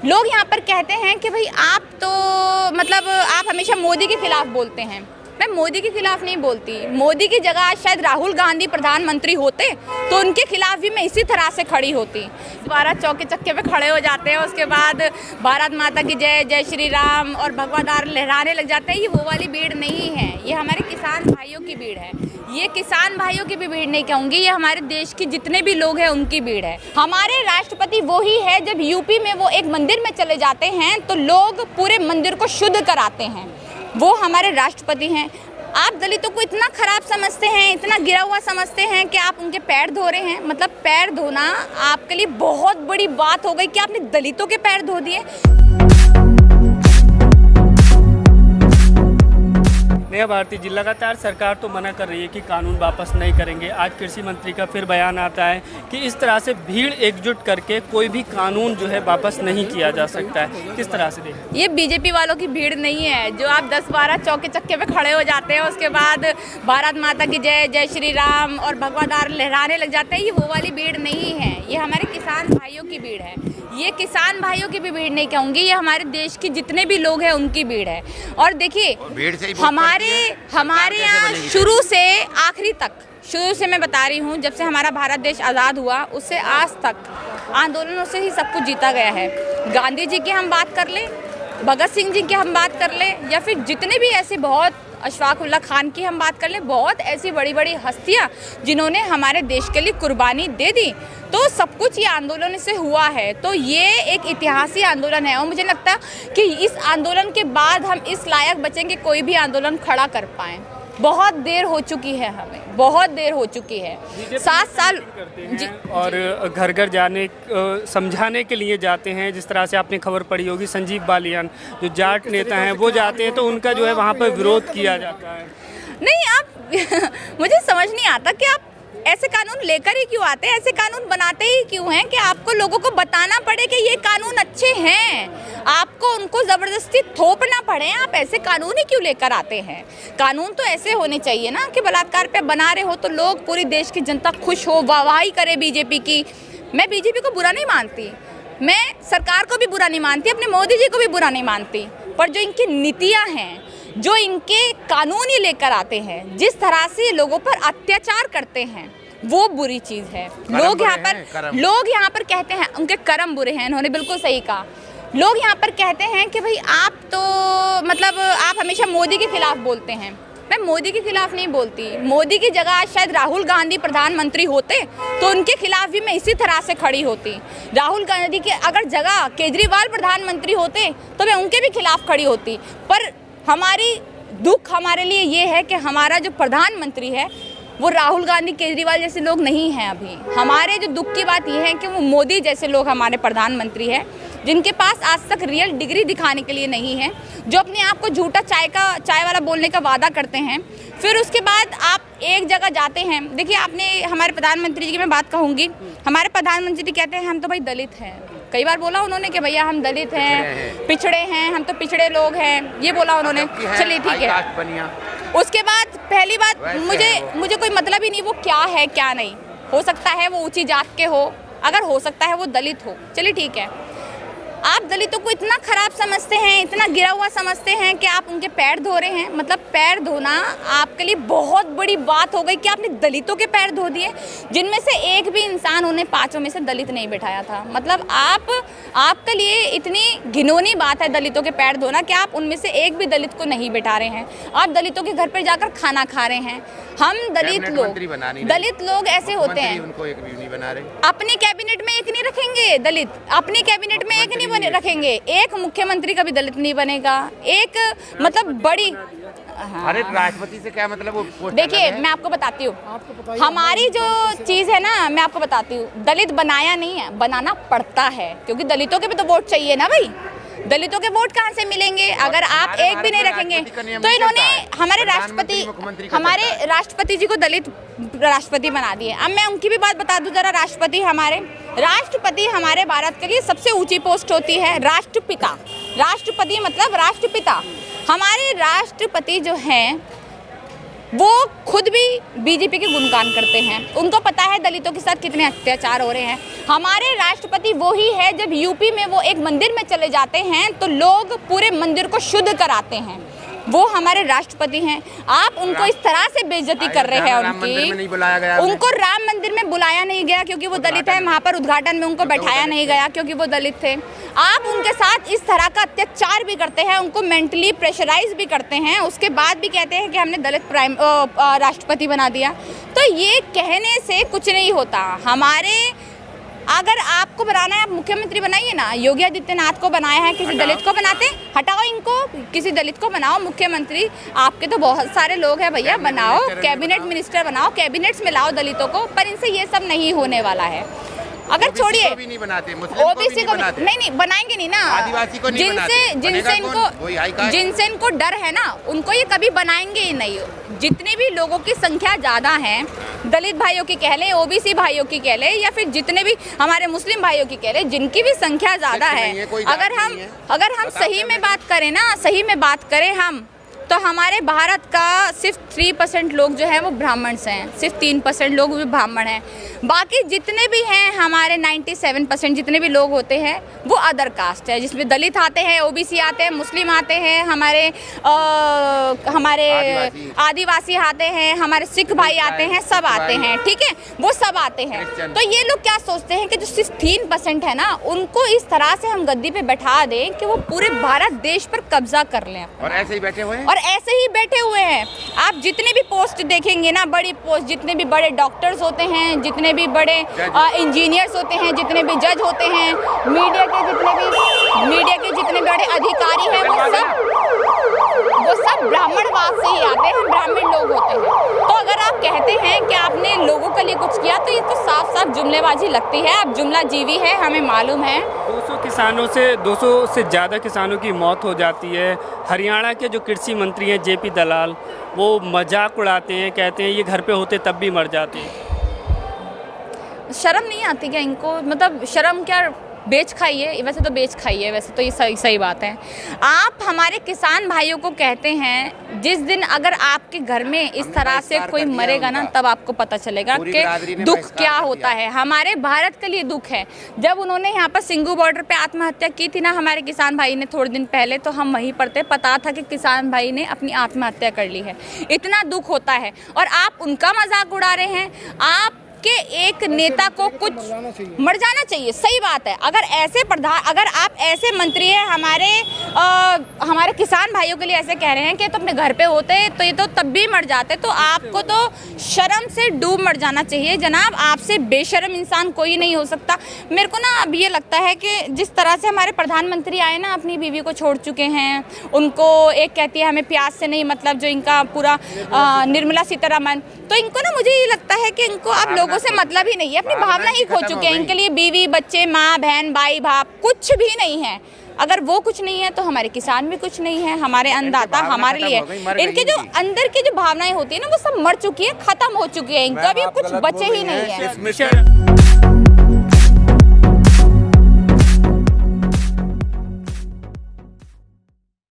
लोग यहाँ पर कहते हैं कि भाई आप तो मतलब आप हमेशा मोदी के खिलाफ बोलते हैं। मैं मोदी के खिलाफ नहीं बोलती। मोदी की जगह शायद राहुल गांधी प्रधानमंत्री होते तो उनके खिलाफ भी मैं इसी तरह से खड़ी होती। दोबारा चौके चक्के पे खड़े हो जाते हैं, उसके बाद भारत माता की जय, जय श्री राम और भगवादार लहराने लग जाते हैं। ये वो वाली भीड़ नहीं है, ये हमारे किसान भाइयों की भीड़ है। ये किसान भाइयों की भी भीड़ नहीं कहूँगी, ये हमारे देश की जितने भी लोग हैं उनकी भीड़ है। हमारे राष्ट्रपति वो ही है, जब यूपी में वो एक मंदिर में चले जाते हैं तो लोग पूरे मंदिर को शुद्ध कराते हैं, वो हमारे राष्ट्रपति हैं। आप दलितों को इतना खराब समझते हैं, इतना गिरा हुआ समझते हैं कि आप उनके पैर धो रहे हैं। मतलब पैर धोना आपके लिए बहुत बड़ी बात हो गई कि आपने दलितों के पैर धो दिए। नया भारतीय जी, लगातार सरकार तो मना कर रही है कि कानून वापस नहीं करेंगे। आज कृषि मंत्री का फिर बयान आता है कि इस तरह से भीड़ एकजुट करके कोई भी कानून जो है वापस नहीं किया जा सकता है। किस तरह से देखें? ये बीजेपी वालों की भीड़ नहीं है जो आप 10-12 चौके चक्के पे खड़े हो जाते हैं, उसके बाद भारत माता की जय, जय श्री राम और भगवादार लहराने लग जाते हैं। ये वो वाली भीड़ नहीं है, ये हमारे किसान भाइयों की भीड़ है। ये किसान भाइयों की भी भीड़ नहीं कहूँगी, ये हमारे देश की जितने भी लोग हैं उनकी भीड़ है। और देखिए हमारे यहाँ शुरू से आखिरी तक, शुरू से मैं बता रही हूँ, जब से हमारा भारत देश आज़ाद हुआ उससे आज तक आंदोलनों से ही सब कुछ जीता गया है। गांधी जी की हम बात कर लें, भगत सिंह जी की हम बात कर लें, या फिर जितने भी ऐसे बहुत, अशफाक उल्लाह खान की हम बात कर लें, बहुत ऐसी बड़ी बड़ी हस्तियां जिन्होंने हमारे देश के लिए कुर्बानी दे दी, तो सब कुछ ये आंदोलन से हुआ है। तो ये एक इतिहासी आंदोलन है और मुझे लगता है कि इस आंदोलन के बाद हम इस लायक बचेंगे कोई भी आंदोलन खड़ा कर पाएँ। बहुत देर हो चुकी है, हमें बहुत देर हो चुकी है। 7 साल जी, और घर घर जाने समझाने के लिए जाते हैं। जिस तरह से आपने खबर पढ़ी होगी, संजीव बालियान जो जाट नेता हैं वो जाते हैं तो उनका जो है वहाँ पर विरोध किया जाता है। नहीं, आप मुझे समझ नहीं आता कि आप ऐसे कानून लेकर ही क्यों आते हैं, ऐसे कानून बनाते ही क्यों हैं कि आपको लोगों को बताना पड़े कि ये कानून अच्छे हैं, आपको उनको ज़बरदस्ती थोपना पड़े। आप ऐसे कानून ही क्यों लेकर आते हैं? कानून तो ऐसे होने चाहिए ना कि बलात्कार पे बना रहे हो तो लोग, पूरी देश की जनता खुश हो, वाहवाही करे बीजेपी की। मैं बीजेपी को बुरा नहीं मानती, मैं सरकार को भी बुरा नहीं मानती, अपने मोदी जी को भी बुरा नहीं मानती, पर जो इनकी नीतियाँ हैं, जो इनके कानून ही लेकर आते हैं, जिस तरह से लोगों पर अत्याचार करते हैं, वो बुरी चीज़ है। लोग यहाँ पर कहते हैं उनके कर्म बुरे हैं, इन्होंने बिल्कुल सही कहा। लोग यहाँ पर कहते हैं कि भाई आप तो मतलब आप हमेशा मोदी के खिलाफ बोलते हैं। मैं मोदी के खिलाफ नहीं बोलती। मोदी की जगह शायद राहुल गांधी प्रधानमंत्री होते तो उनके खिलाफ भी मैं इसी तरह से खड़ी होती। राहुल गांधी की अगर जगह केजरीवाल प्रधानमंत्री होते तो मैं उनके भी खिलाफ खड़ी होती। पर हमारी दुख हमारे लिए ये है कि हमारा जो प्रधानमंत्री है वो राहुल गांधी, केजरीवाल जैसे लोग नहीं हैं अभी। हमारे जो दुख की बात यह है कि वो मोदी जैसे लोग हमारे प्रधानमंत्री हैं, जिनके पास आज तक रियल डिग्री दिखाने के लिए नहीं है, जो अपने आप को झूठा चाय वाला बोलने का वादा करते हैं, फिर उसके बाद आप एक जगह जाते हैं। देखिए, आपने हमारे प्रधानमंत्री जी की मैं बात कहूँगी, हमारे प्रधानमंत्री जी कहते हैं हम तो भाई दलित हैं। कई बार बोला उन्होंने कि भैया हम दलित हैं, पिछड़े हैं, हम तो पिछड़े लोग हैं, ये बोला उन्होंने। चलिए ठीक है। उसके बाद पहली बात, मुझे कोई मतलब ही नहीं वो क्या है क्या नहीं। हो सकता है वो ऊंची जात के हो, अगर हो सकता है वो दलित हो, चलिए ठीक है। आप दलितों को इतना खराब समझते हैं, इतना गिरा हुआ समझते हैं कि आप उनके पैर धो रहे हैं। मतलब पैर धोना आपके लिए बहुत बड़ी बात हो गई कि आपने दलितों के पैर धो दिए, जिनमें से एक भी इंसान, उन्हें 5 में से दलित नहीं बिठाया था। मतलब आपके लिए इतनी घिनौनी बात है दलितों के पैर धोना कि आप उनमें से एक भी दलित को नहीं बिठा रहे हैं। आप दलितों के घर पर जाकर खाना खा रहे हैं। हम दलित लोग ऐसे होते हैं, उनको एक भी नहीं बना रहे। अपने कैबिनेट में एक नहीं रखेंगे दलित, अपने कैबिनेट में एक नहीं रखेंगे, एक मुख्यमंत्री का भी दलित नहीं बनेगा। एक मतलब बड़ी, अरे राष्ट्रपति से क्या मतलब? देखिए मैं आपको बताती हूँ, हमारी जो चीज़ है ना, मैं आपको बताती हूँ, दलित बनाया नहीं है, बनाना पड़ता है, क्योंकि दलितों के भी तो वोट चाहिए ना भाई। दलितों के वोट कहाँ से मिलेंगे अगर आप एक भी नहीं रखेंगे? तो इन्होंने हमारे राष्ट्रपति जी को दलित राष्ट्रपति बना दिए। अब मैं उनकी भी बात बता दूं जरा। राष्ट्रपति हमारे भारत के लिए सबसे ऊंची पोस्ट होती है, राष्ट्रपिता। राष्ट्रपति मतलब राष्ट्रपिता। हमारे राष्ट्रपति जो हैं वो खुद भी बीजेपी के गुणगान करते हैं। उनको पता है दलितों के साथ कितने अत्याचार हो रहे हैं। हमारे राष्ट्रपति वो ही है, जब यूपी में वो एक मंदिर में चले जाते हैं तो लोग पूरे मंदिर को शुद्ध कराते हैं। वो हमारे राष्ट्रपति हैं। आप उनको इस तरह से बेइज्जती कर रहे हैं उनको राम मंदिर में बुलाया नहीं गया क्योंकि वो दलित है। वहाँ पर उद्घाटन में उनको बैठाया नहीं गया क्योंकि वो दलित थे। आप उनके साथ इस तरह का अत्याचार भी करते हैं, उनको मेंटली प्रेशराइज भी करते हैं, उसके बाद भी कहते हैं कि हमने दलित राष्ट्रपति बना दिया। तो ये कहने से कुछ नहीं होता। हमारे अगर आपको बनाना है, आप मुख्यमंत्री बनाइए ना। योगी आदित्यनाथ को बनाया है, किसी दलित को बनाते? हटाओ इनको, किसी दलित को बनाओ मुख्यमंत्री। आपके तो बहुत सारे लोग हैं भैया, बनाओ कैबिनेट मिनिस्टर बनाओ, कैबिनेट्स में लाओ दलितों को। पर इनसे ये सब नहीं होने वाला है। अगर छोड़िए ओबीसी को नहीं बनाएंगे नहीं ना। आदिवासी को नहीं बनाते, जिनसे इनको डर है ना, उनको ये कभी बनाएंगे ही नहीं। जितने भी लोगों की संख्या ज़्यादा है, दलित भाइयों की कह लें, ओबीसी भाइयों की कह लें, या फिर जितने भी हमारे मुस्लिम भाइयों की कह लें, जिनकी भी संख्या ज़्यादा है, अगर हम सही में बात करें ना, सही में बात करें हम, तो हमारे भारत का सिर्फ 3% लोग जो हैं वो ब्राह्मण हैं। सिर्फ 3% लोग भी ब्राह्मण हैं। बाकी जितने भी हैं हमारे 97% जितने भी लोग होते हैं वो अदर कास्ट है, जिसमें दलित आते हैं, ओबीसी आते हैं, मुस्लिम आते हैं, हमारे आदिवासी आते हैं, हमारे सिख भाई आते हैं, सब आते हैं। ठीक है, वो सब आते हैं। तो ये लोग क्या सोचते हैं कि जो सिर्फ 3% है ना, उनको इस तरह से हम गद्दी पे बैठा दें कि वो पूरे भारत देश पर कब्जा कर लें। और ऐसे ही बैठे हुए हैं, और ऐसे ही बैठे हुए हैं। आप जितने भी पोस्ट देखेंगे ना, बड़ी पोस्ट, जितने भी बड़े डॉक्टर्स होते हैं, जितने भी बड़े इंजीनियर्स होते हैं, जितने भी जज होते हैं, मीडिया के जितने बड़े अधिकारी हैं, वो सब ब्राह्मणवाद से ही आते हैं, ब्राह्मण लोग होते हैं। तो अगर आप कहते हैं कि आपने लोगों के लिए कुछ किया, तो ये तो साफ साफ जुमलेबाजी लगती है। आप जुमला जीवी है, हमें मालूम है। 200 से ज़्यादा किसानों की मौत हो जाती है। हरियाणा के जो कृषि मंत्री हैं जेपी दलाल, वो मजाक उड़ाते हैं, कहते हैं ये घर पे होते तब भी मर जाते हैं। शर्म नहीं आती क्या इनको? मतलब शर्म क्या, बेच खाइए। वैसे तो बेच खाइए, वैसे तो ये सही बात है। आप हमारे किसान भाइयों को कहते हैं, जिस दिन अगर आपके घर में इस तरह से कोई मरेगा ना, तब आपको पता चलेगा कि दुख क्या होता है। हमारे भारत के लिए दुख है। जब उन्होंने यहाँ पर सिंगू बॉर्डर पे आत्महत्या की थी ना हमारे किसान भाई ने, थोड़े दिन पहले, तो हम वहीं पर थे, पता था कि किसान भाई ने अपनी आत्महत्या कर ली है। इतना दुख होता है और आप उनका मजाक उड़ा रहे हैं। आप के एक नेता को कुछ मर जाना चाहिए, सही बात है। अगर आप ऐसे मंत्री हैं, हमारे किसान भाइयों के लिए ऐसे कह रहे हैं कि तो अपने घर पे होते तो ये तो तब भी मर जाते, तो आपको तो शर्म से डूब मर जाना चाहिए जनाब। आपसे बेशर्म इंसान कोई नहीं हो सकता। मेरे को ना अब ये लगता है कि जिस तरह से हमारे प्रधानमंत्री आए ना, अपनी बीवी को छोड़ चुके हैं, उनको एक कहती है हमें प्याज से नहीं मतलब, जो इनका पूरा निर्मला सीतारमण, तो इनको ना मुझे ये लगता है कि इनको आप लोगों से मतलब ही नहीं है, अपनी भावना ही खो चुके हैं। इनके लिए बीवी, बच्चे, माँ, बहन, भाई, बाप कुछ भी नहीं है। अगर वो कुछ नहीं है तो हमारे किसान भी कुछ नहीं है, हमारे अन्नदाता हमारे लिए। इनके जो अंदर की जो भावनाएं होती है ना, वो सब मर चुकी है, खत्म हो चुकी है। इनका भी कुछ बचे ही नहीं है।